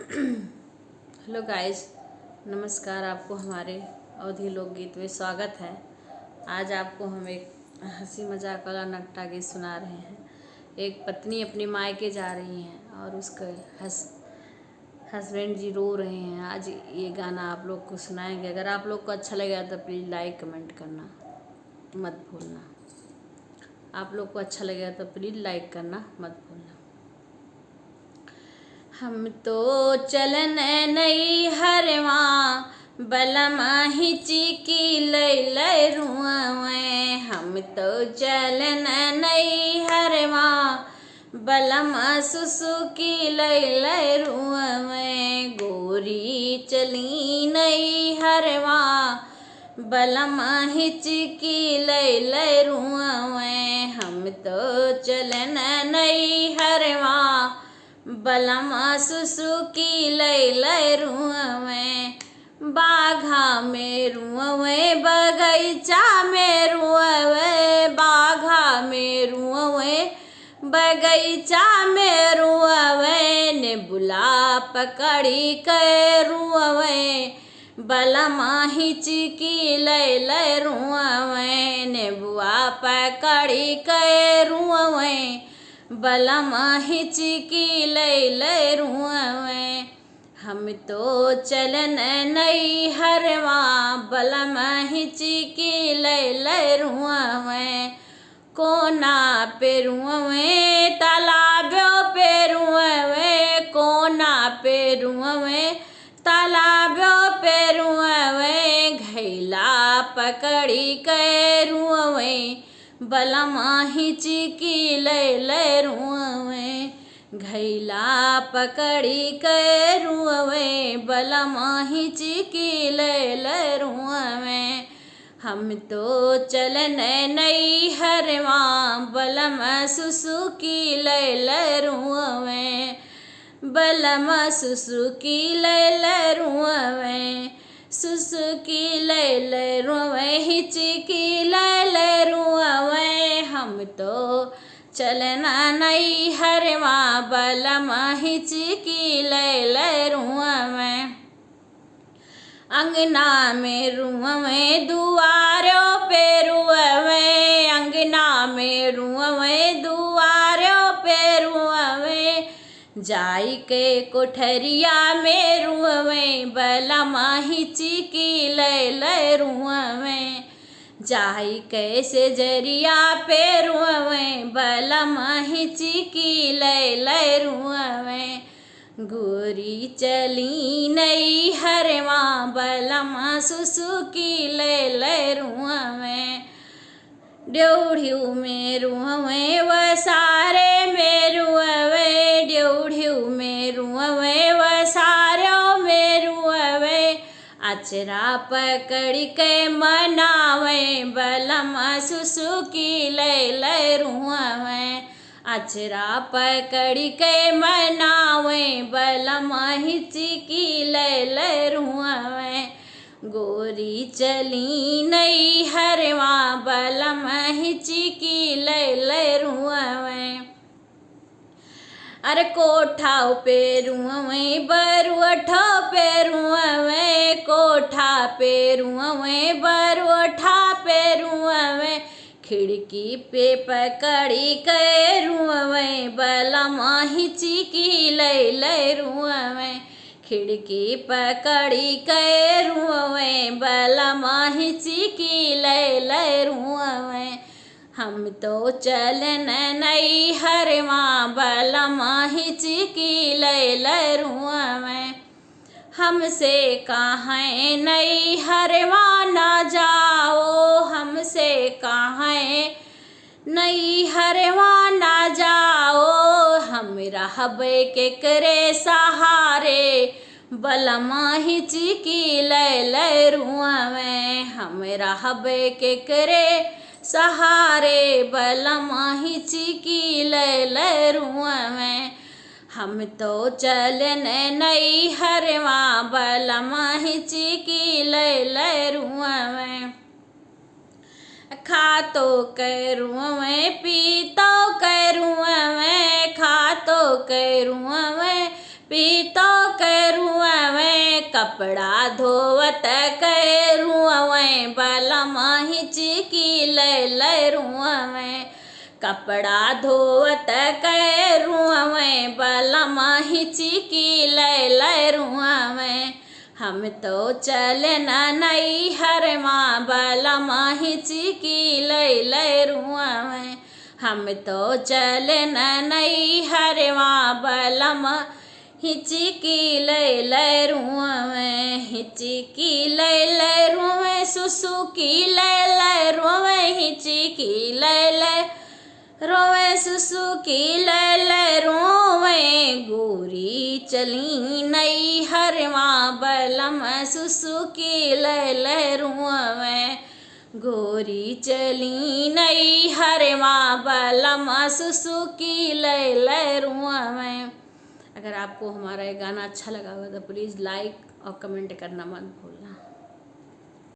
Hello guys, नमस्कार। आपको हमारे अवधी लोकगीत में स्वागत है। आज आपको हम एक हंसी मजाक वाला नकटा गीत सुना रहे हैं। एक पत्नी अपने मायके जा रही हैं और उसके हस्बैंड जी रो रहे हैं। आज ये गाना आप लोग को सुनाएंगे। अगर आप लोग को अच्छा लगेगा तो प्लीज़ लाइक कमेंट करना मत भूलना। आप लोग को अच्छा लगेगा तो प्लीज़ लाइक करना मत भूलना। हम तो चलन नई हरवा बलम हिचिकी लय रुआवें। हम तो चलन नई हरवा बलम सुसुकी लय रुआवें। गोरी चली नई हरवा बलम हिचकी लय रुआवें। हम तो चलन नई हरवा बलमा सुसुकी लय रुआवें। बाघा में रुआवें बगैचा में रुआवें। बाघा में रुआवें बगैचा में रुआवें। ने बुला पकड़ी के रुआवें बलमा हिचकी लय रुआवें। ने बुआ पकड़ी के रुआवें बलमा हिचकी लय रुआवें। हम तो चलन नई हरवा बलम हिचकी लय रुआवें। कोना पे रुआवें तालाबों पे रुआवें। कोना पे रुआवें तालाबों पे रुआवें। घैला पकड़ी के रुआवें बलमा हिचकी लय रुआवें। घैला पकड़ी के रुआवें बलमा हिचकी लय रुआवें। हम तो चलन नई हरवा बलम सुसुकी लय रुआवें। बलम सुसुकी लय रुआवें। सुसुकी लय रुआवें हिचकी लय रुआवें। हम तो चलना नई हरवा बलम हिचकी लय रुआवें। अंगना में रुआवें दुआरों पे रुआवें। अंगना में रुआवें दुआरों पे रुआवें। जाई के कोठरिया में रुआवें बलमा हिचकी लय रुआवें। जाई कैसे जरिया पे रुआवें बलमा हिचकी लय रुआवें। गोरी चली नई हरवा बलमा सुसुकी लय रुआवें। ड्योढ़ियों में रुआवें वसारे में रुआवें। ड्योढ़ियों में रुआवें वसारों में रुआवें। अचरा पकड़ी के मनावें बलमा सुसुकी लय रुआवें। अचरा पकड़ी के मनावें बलमा हिचकी लय रुआवें। गोरी चली नई हरवा बलम हिचकी लय रुआवें। अरे कोठा पे रुआवें बरुअठा पे रुआवें। कोठा पे रुआवें बरुअठा पे रुआवें। खिड़की पे पकड़ी के रुआवें बलमा हिचकी लय रुआवें। खिड़की पकड़ी के रुआवें बलमा हिचकी लय रुआवें। हम तो चलन नई हरवा बलमा हिचकी लय रुआवें। हमसे कहाँ नई हरवा ना जाओ। हमसे कहाँ नई हरवा ना जाओ। हम रहबे के करे सहारे बलमा हिचकी लय रुआवें। हम रहबे के करे सहारे बलमा हिचकी लय रुआवें। हम तो चलन नई हरवा बलमा हिचकी लय रुआवें। खातो के रुआवें पीतो के रुआवें। खातो के रुआवें पीतो के कपड़ा धोवत कै रुआवें बलमा हिचकी लै रुआवें। कपड़ा धोवत कै रुआवें बलमा हिचकी लै रुआवें। हम तो चलन नैहर माँ बलमा हिचकी लै रुआवें। हम तो चलन नैहर माँ बलमा हिचकी लै रुआवें। हिचकी लै रुआवें सुसुकी लै रुआवें। हिचकी लै रोवें सुसुकी लै रोवें। गोरी चली नैहर माँ बलमा सुसुकी लै रुआवें। गोरी चली नैहर माँ बलमा सुसुकी लै रुआवें। अगर आपको हमारा ये गाना अच्छा लगा हो तो प्लीज़ लाइक और कमेंट करना मत भूलना।